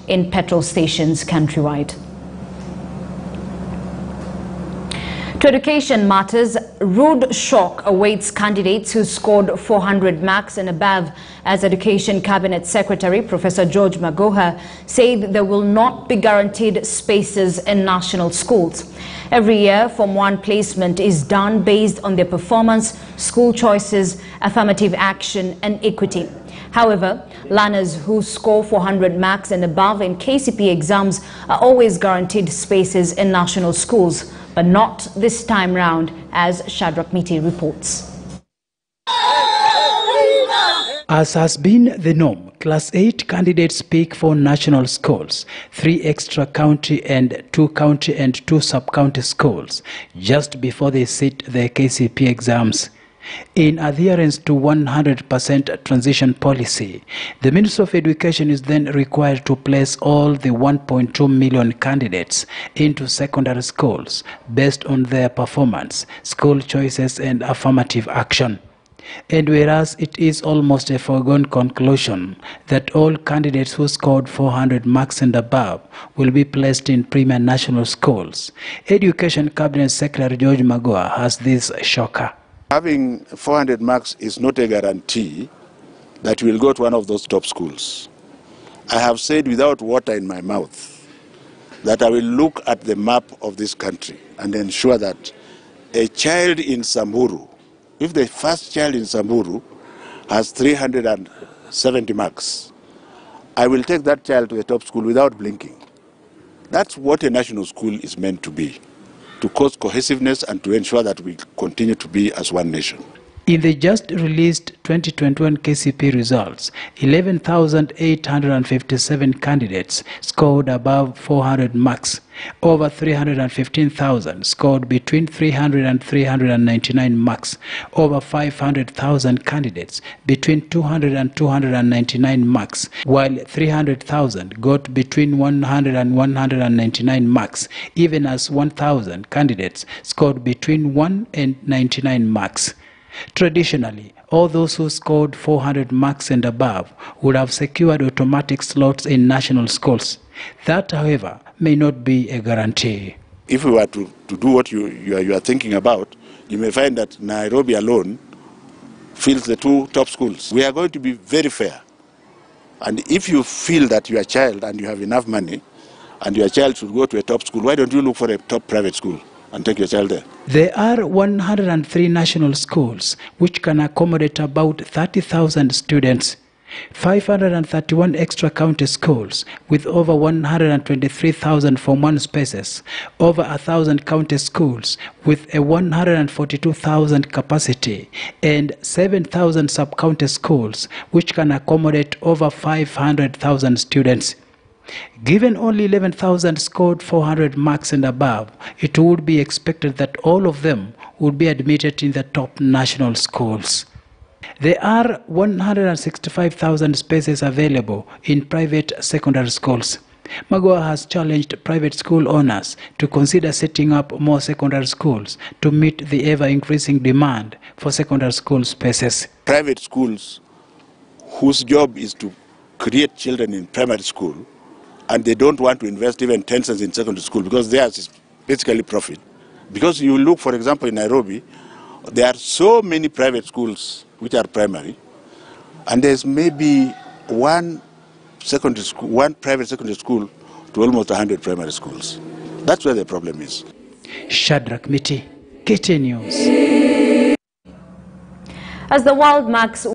in petrol stations countrywide. To education matters, rude shock awaits candidates who scored 400 marks and above, as Education Cabinet Secretary Professor George Magoha said there will not be guaranteed spaces in national schools. Every year, Form 1 placement is done based on their performance, school choices, affirmative action and equity. However, learners who score 400 marks and above in KCP exams are always guaranteed spaces in national schools, but not this time round, as Shadrach Miti reports. As has been the norm, Class 8 candidates pick for national schools, 3 extra county and 2 county and 2 sub-county schools, just before they sit their KCP exams. In adherence to 100% transition policy, the Minister of Education is then required to place all the 1.2 million candidates into secondary schools based on their performance, school choices and affirmative action. And whereas it is almost a foregone conclusion that all candidates who scored 400 marks and above will be placed in premier national schools, Education Cabinet Secretary George Magoha has this shocker. Having 400 marks is not a guarantee that you will go to one of those top schools. I have said without water in my mouth that I will look at the map of this country and ensure that a child in Samburu, if the first child in Samburu has 370 marks, I will take that child to a top school without blinking. That's what a national school is meant to be, to cause cohesiveness and to ensure that we continue to be as one nation. In the just released 2021 KCP results, 11,857 candidates scored above 400 marks. Over 315,000 scored between 300 and 399 marks. Over 500,000 candidates between 200 and 299 marks, while 300,000 got between 100 and 199 marks, even as 1,000 candidates scored between 1 and 99 marks. Traditionally, all those who scored 400 marks and above would have secured automatic slots in national schools. That, however, may not be a guarantee. If we were to do what you are thinking about, you may find that Nairobi alone fills the 2 top schools. We are going to be very fair. And if you feel that your child and you have enough money and your child should go to a top school, why don't you look for a top private school and take your child there? There are 103 national schools which can accommodate about 30,000 students. 531 extra county schools with over 123,000 Form 1 spaces, over 1,000 county schools with a 142,000 capacity, and 7,000 sub-county schools which can accommodate over 500,000 students. Given only 11,000 scored 400 marks and above, it would be expected that all of them would be admitted in the top national schools. There are 165,000 spaces available in private secondary schools. Magoha has challenged private school owners to consider setting up more secondary schools to meet the ever-increasing demand for secondary school spaces. Private schools whose job is to create children in primary school, and they don't want to invest even 10 cents in secondary school because theirs is basically profit. Because you look, for example, in Nairobi, there are so many private schools which are primary, and there's maybe one private secondary school to almost 100 primary schools. That's where the problem is. Shadrach Miti, KTN News. As the world marks